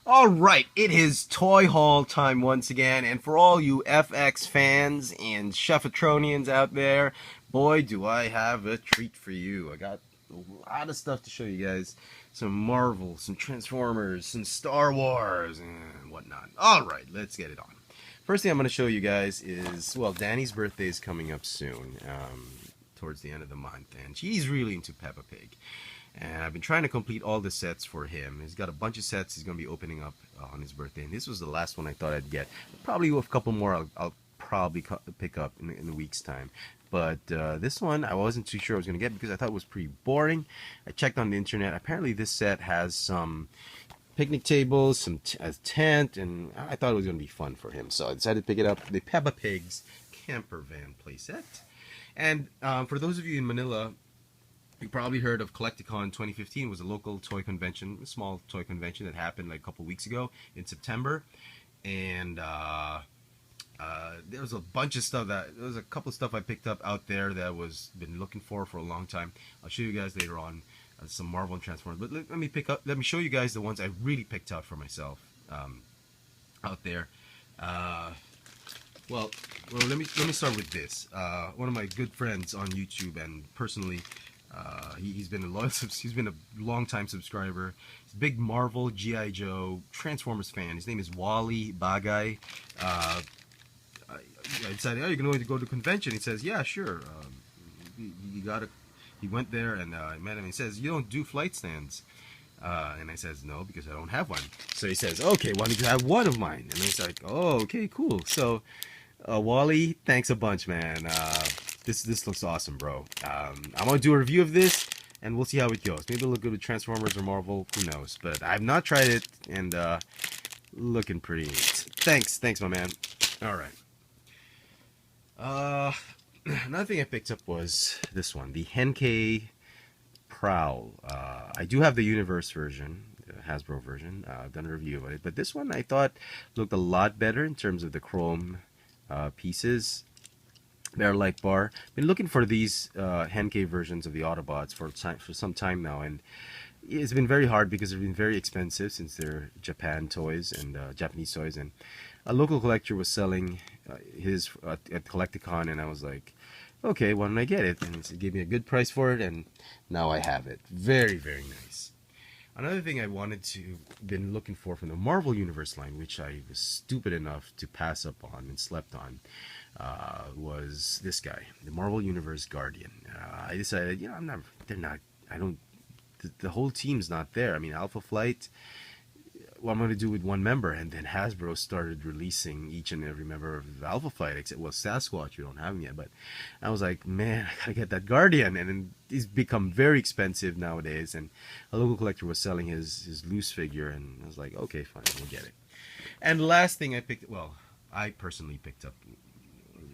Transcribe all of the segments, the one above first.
All right, it is Toy Haul time once again, and for all you FX fans and Chefatronians out there, boy, do I have a treat for you. I got a lot of stuff to show you guys. Some Marvel, some Transformers, some Star Wars, and whatnot. All right, let's get it on. First thing I'm going to show you guys is, well, Danny's birthday is coming up soon, towards the end of the month, and she's really into Peppa Pig. And I've been trying to complete all the sets for him. He's got a bunch of sets he's going to be opening up on his birthday. And this was the last one I thought I'd get. Probably a couple more I'll probably pick up in a week's time. But this one I wasn't too sure I was going to get because I thought it was pretty boring. I checked on the internet. Apparently this set has some picnic tables, some a tent, and I thought it was going to be fun for him. So I decided to pick it up. The Peppa Pig's camper van playset. And for those of you in Manila, you probably heard of Collecticon 2015. It was a local toy convention, a small toy convention that happened like a couple weeks ago in September. And there was a bunch of stuff there was a couple of stuff I picked up out there that I was been looking for a long time. I'll show you guys later on some Marvel and Transformers. But let me show you guys the ones I really picked out for myself out there. Well, let me start with this. One of my good friends on YouTube and personally. He's been a long time subscriber. He's a big Marvel, G.I. Joe, Transformers fan. His name is Wally Bagay. I decided, oh, you're going to go to the convention. He says, yeah, sure. He went there and I met him. He says, you don't do flight stands. And I says, no, because I don't have one. So he says, okay, why don't you have one of mine? And he's like, oh, okay, cool. So Wally, thanks a bunch, man. This looks awesome, bro. I'm gonna do a review of this, and we'll see how it goes. Maybe it'll look good with Transformers or Marvel. Who knows? But I've not tried it, and looking pretty neat. Thanks, my man. All right. Another thing I picked up was this one, the Henkei Prowl. I do have the Universe version, the Hasbro version. I've done a review of it, but this one I thought looked a lot better in terms of the chrome pieces. They're like bar. Been looking for these Henkei versions of the Autobots for some time now, and it's been very hard because they've been very expensive since they're Japan toys and Japanese toys. And a local collector was selling his at Collecticon, and I was like, okay, why don't I get it? And he gave me a good price for it, and now I have it. Very, very nice. Another thing I been looking for from the Marvel Universe line, which I was stupid enough to pass up on and slept on, was this guy, the Marvel Universe Guardian. I decided, the whole team's not there. I mean, Alpha Flight, what I'm going to do with one member, and then Hasbro started releasing each and every member of Alpha Flight, except, well, Sasquatch, we don't have him yet, but I was like, man, I gotta get that Guardian, and then he's become very expensive nowadays, and a local collector was selling his loose figure, and I was like, okay, fine, we'll get it. And last thing I personally picked up,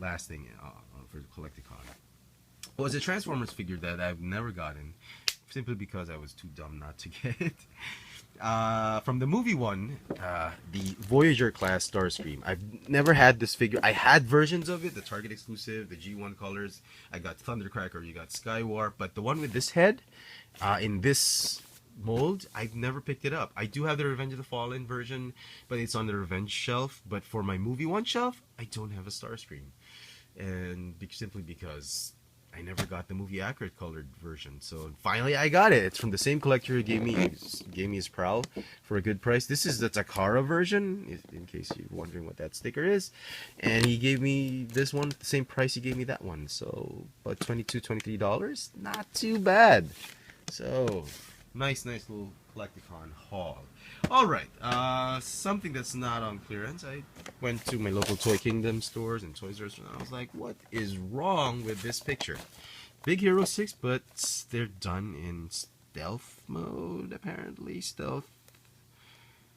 last thing for Collecticon, was a Transformers figure that I've never gotten, simply because I was too dumb not to get it. From the movie one, the Voyager class Starscream. I've never had this figure. I had versions of it, the Target exclusive, the G1 colors. I got Thundercracker, you got Skywarp, but the one with this head, in this mold, I've never picked it up. I do have the Revenge of the Fallen version, but it's on the Revenge shelf. But for my movie one shelf, I don't have a Starscream, and simply because I never got the movie accurate colored version. So finally I got it. It's from the same collector who gave me his Prowl for a good price. This is the Takara version, in case you're wondering what that sticker is. And he gave me this one at the same price he gave me that one. So about $23. Not too bad. So nice little Collecticon haul. Alright, something that's not on clearance. I went to my local Toy Kingdom stores and Toys R Us, and I was like, what is wrong with this picture? Big Hero 6, but they're done in stealth mode, apparently. Stealth.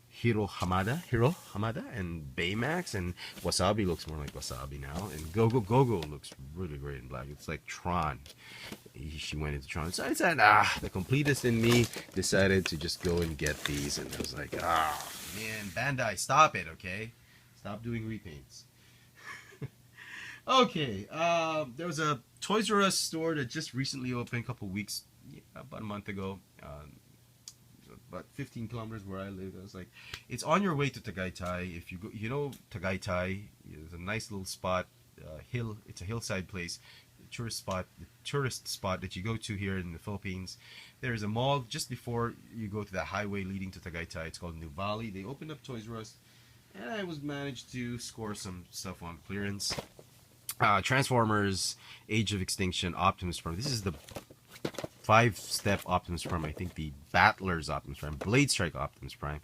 Hiro Hamada, and Baymax, and Wasabi looks more like Wasabi now, and Gogo looks really great in black. It's like Tron. She went into Tron. So I said, the completist in me decided to just go and get these, and I was like, man, Bandai, stop it, okay? Stop doing repaints. Okay, there was a Toys R Us store that just recently opened a couple weeks, about a month ago. about 15 kilometers where I live. I was like, it's on your way to Tagaytay. If you go, you know, Tagaytay is a nice little spot, hill. It's a hillside place, tourist spot that you go to here in the Philippines. There's a mall just before you go to the highway leading to Tagaytay. It's called New Valley. They opened up Toys R Us, and I was managed to score some stuff on clearance. Transformers, Age of Extinction, Optimus Prime. This is the 5-step Optimus Prime. I think the Battler's Optimus Prime, Blade Strike Optimus Prime.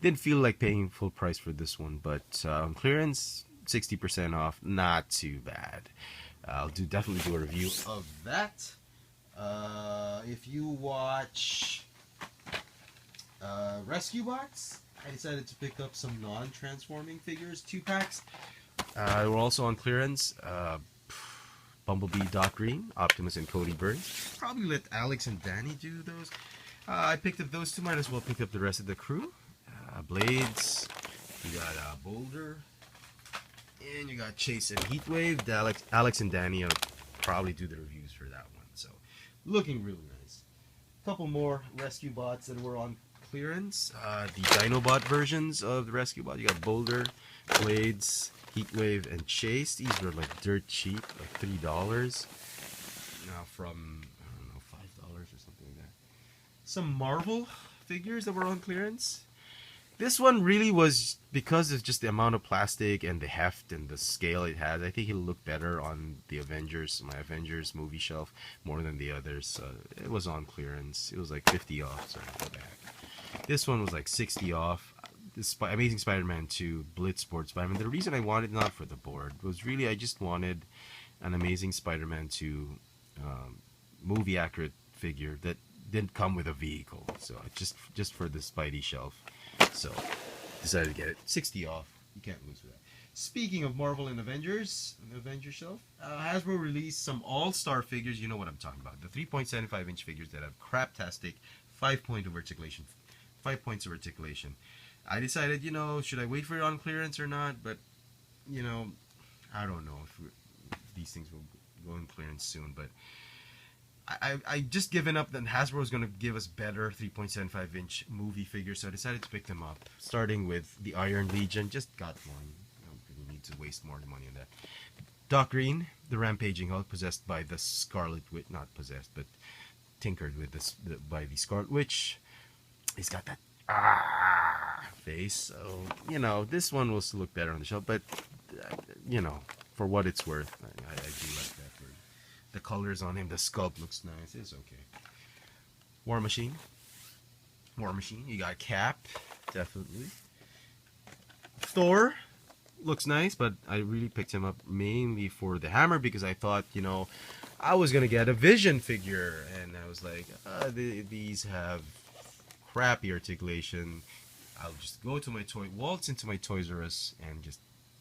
Didn't feel like paying full price for this one, but on clearance, 60% off. Not too bad. I'll definitely do a review of that. If you watch Rescue Box, I decided to pick up some non-transforming figures, 2-packs. We're also on clearance. Bumblebee, Doc Green, Optimus, and Cody Burns. Probably let Alex and Danny do those. I picked up those two. Might as well pick up the rest of the crew. Blades. You got Boulder. And you got Chase and Heatwave. Alex and Danny will probably do the reviews for that one. So, looking really nice. Couple more Rescue Bots that were on clearance. The Dinobot versions of the Rescue Bot. You got Boulder, Blades, Heatwave, and Chase. These were like dirt cheap, like $3. Now from, I don't know, $5 or something like that. Some Marvel figures that were on clearance. This one really was, because of just the amount of plastic and the heft and the scale it has, I think it'll look better on the Avengers, my Avengers movie shelf, more than the others. It was on clearance. It was like 50 off, sorry, go back. This one was like 60 off. This Amazing Spider-Man 2 Blitzboard Spider-Man. The reason I wanted not for the board was really I just wanted an Amazing Spider-Man 2 movie accurate figure that didn't come with a vehicle. So just for the Spidey shelf. So decided to get it. 60 off. You can't lose with that. Speaking of Marvel and Avengers, on the Avengers shelf, Hasbro released some all-star figures. You know what I'm talking about. The 3.75 inch figures that have craptastic 5 points of articulation. I decided, you know, should I wait for it on clearance or not? But, you know, I don't know if these things will go on clearance soon. But I just given up that Hasbro is going to give us better 3.75 inch movie figures, so I decided to pick them up. Starting with the Iron Legion, just got one. I don't really need to waste more money on that. Doc Green, the Rampaging Hulk, possessed by the Scarlet Witch, not possessed, but tinkered with by the Scarlet Witch. He's got that face, so you know this one will still look better on the shelf, but you know, for what it's worth, I do like that. For the colors on him, the sculpt looks nice. It's okay. War Machine, you got Cap, definitely. Thor looks nice, but I really picked him up mainly for the hammer because I thought, you know, I was gonna get a Vision figure, and I was like, these have crappy articulation. I'll just go to my waltz into my Toys R Us and just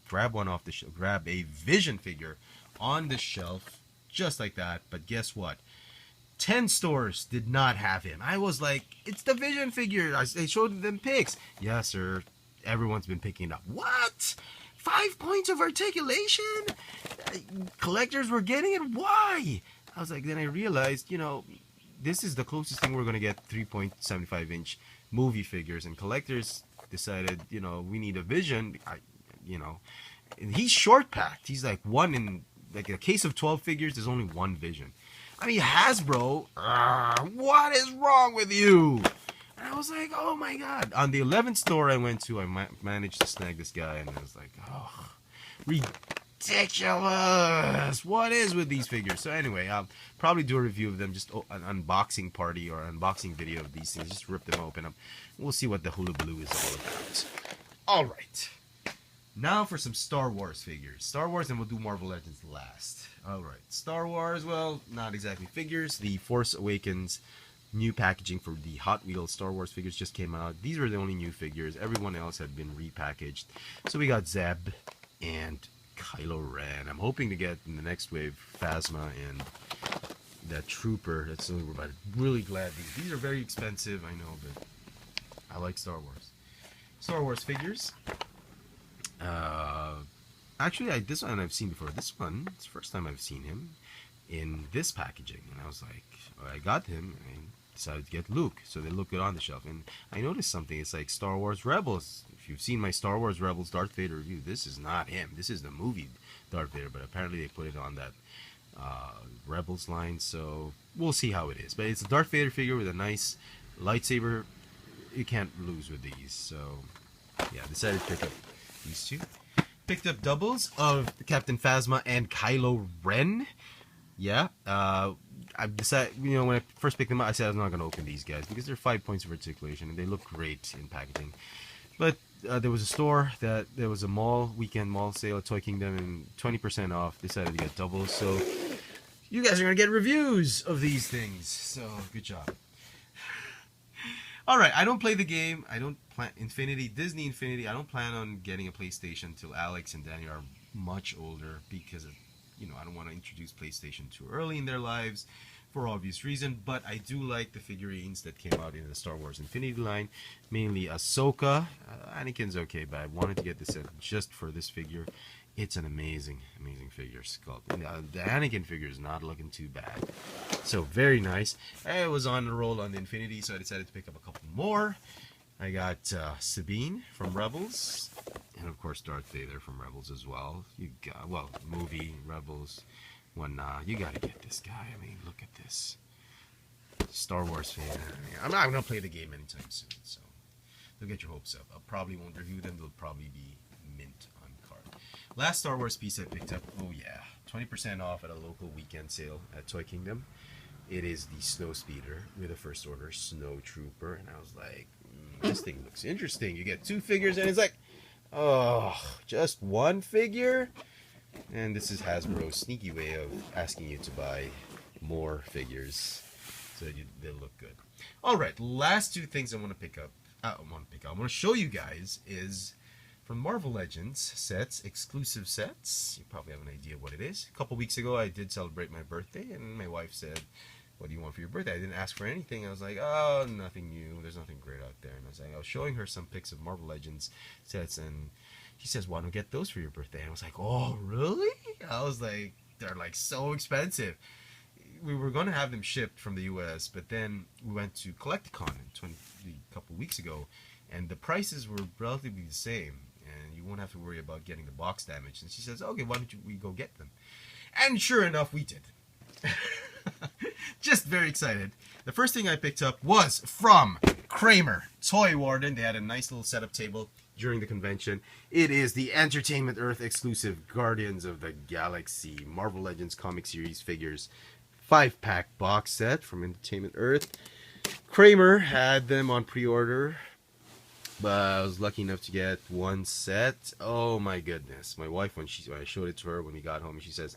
grab one off the shelf, grab a Vision figure on the shelf, just like that. But guess what? 10 stores did not have him. I was like, it's the Vision figure. I showed them pics. Yes, sir. Everyone's been picking it up. What? 5 points of articulation? Collectors were getting it? Why? I was like, then I realized, you know, this is the closest thing we're going to get 3.75 inch movie figures, and collectors decided, you know, we need a Vision. You know, and he's short packed. He's like one in like a case of 12 figures. There's only one Vision. I mean, Hasbro, what is wrong with you? And I was like, oh my god. On the 11th store I went to, I managed to snag this guy, and I was like, oh, ridiculous. What is with these figures? So anyway, I'll probably do a review of them, just an unboxing party or unboxing video of these things. Just rip them open up. We'll see what the hullabaloo is all about. All right. Now for some Star Wars figures. Star Wars, and we'll do Marvel Legends last. All right. Star Wars, well, not exactly figures. The Force Awakens new packaging for the Hot Wheels Star Wars figures just came out. These were the only new figures. Everyone else had been repackaged. So we got Zeb and Kylo Ren. I'm hoping to get in the next wave Phasma and that Trooper. That's the only one. I'm really glad these are very expensive, I know, but I like Star Wars. Star Wars figures. Actually, this one I've seen before. This one, it's the first time I've seen him in this packaging, and I was like, I got him. And decided to get Luke, so they look good on the shelf. And I noticed something. It's like Star Wars Rebels. If you've seen my Star Wars Rebels Darth Vader review, this is not him. This is the movie Darth Vader, but apparently they put it on that Rebels line, so we'll see how it is. But it's a Darth Vader figure with a nice lightsaber. You can't lose with these. So yeah, decided to pick up these two. Picked up doubles of Captain Phasma and Kylo Ren. Yeah, I decided, when I first picked them up, I said I was not going to open these guys because they're 5 points of articulation and they look great in packaging. But there was a store there was a weekend mall sale at Toy Kingdom, and 20% off. Decided to get doubles. So you guys are going to get reviews of these things. So good job. All right, I don't play the game. I don't plan Disney Infinity. I don't plan on getting a PlayStation until Alex and Danny are much older because of, I don't want to introduce PlayStation too early in their lives for obvious reason. But I do like the figurines that came out in the Star Wars Infinity line, mainly Ahsoka. Anakin's okay, but I wanted to get this set just for this figure. It's an amazing, amazing figure sculpt. The Anakin figure is not looking too bad. So very nice. I was on the roll on the Infinity, so I decided to pick up a couple more. I got Sabine from Rebels, and of course Darth Vader from Rebels as well. Movie Rebels. You gotta get this guy. I mean, look at this. Star Wars fan. I'm not gonna play the game anytime soon, so don't get your hopes up. I probably won't review them. They'll probably be mint on card. Last Star Wars piece I picked up. Oh yeah, 20% off at a local weekend sale at Toy Kingdom. It is the Snow Speeder with a First Order Snow Trooper, and I was like, this thing looks interesting. You get two figures, and it's like, oh, just one figure? And this is Hasbro's sneaky way of asking you to buy more figures so they'll look good. All right, last two things I want to pick up. I want to show you guys is from Marvel Legends sets, exclusive sets. You probably have an idea what it is. A couple weeks ago, I did celebrate my birthday, and my wife said, "What do you want for your birthday?" I didn't ask for anything. I was like, "Oh, nothing new. There's nothing great out there." And I was showing her some pics of Marvel Legends sets, and she says, "Why don't we get those for your birthday?" And I was like, "Oh, really?" I was like, "They're like so expensive." We were going to have them shipped from the U.S., but then we went to Collecticon a couple weeks ago, and the prices were relatively the same, and you won't have to worry about getting the box damaged. And she says, "Okay, why don't we go get them?" And sure enough, we did. Just very excited. The first thing I picked up was from Kramer Toy Warden. They had a nice little setup table during the convention. It is the Entertainment Earth exclusive Guardians of the Galaxy Marvel Legends comic series figures 5-pack box set from Entertainment Earth. Kramer had them on pre-order, but I was lucky enough to get one set. Oh my goodness. My wife, when I showed it to her when we got home, she says,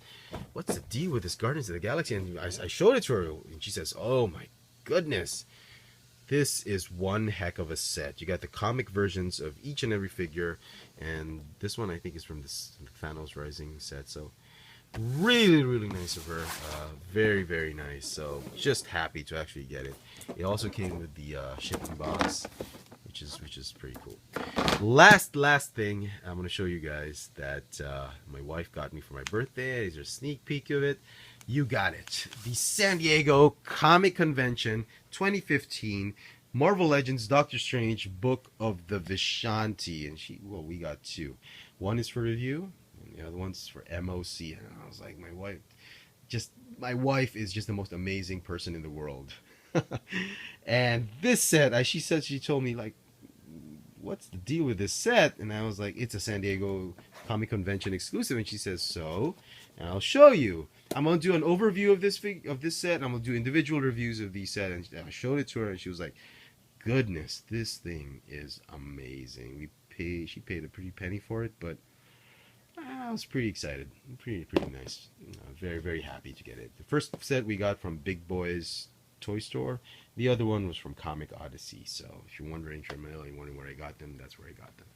"What's the deal with this Guardians of the Galaxy?" And I showed it to her, and she says, "Oh my goodness. This is one heck of a set." You got the comic versions of each and every figure, and this one I think is from the Thanos Rising set, so really, really nice of her. Very, very nice. So just happy to actually get it. It also came with the shipping box, which is pretty cool. Last thing I'm going to show you guys that my wife got me for my birthday. Here's a sneak peek of it. You got it. The San Diego Comic Convention 2015 Marvel Legends Doctor Strange Book of the Vishanti. And we got two. One is for review, and the other one's for MOC. And I was like, my wife is just the most amazing person in the world. And this set, she told me, like, "What's the deal with this set?" And I was like, "It's a San Diego Comic Convention exclusive." And she says, "So?" And I'll show you. I'm gonna do an overview of this set. And I'm gonna do individual reviews of these set. And I showed it to her, and she was like, "Goodness, this thing is amazing." She paid a pretty penny for it, but I was pretty excited. Pretty nice. Very, very happy to get it. The first set we got from Big Boys Toy Store. The other one was from Comic Odyssey. So if you're wondering where I got them, that's where I got them.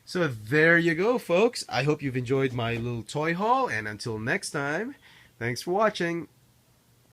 So there you go, folks. I hope you've enjoyed my little toy haul, and until next time, thanks for watching.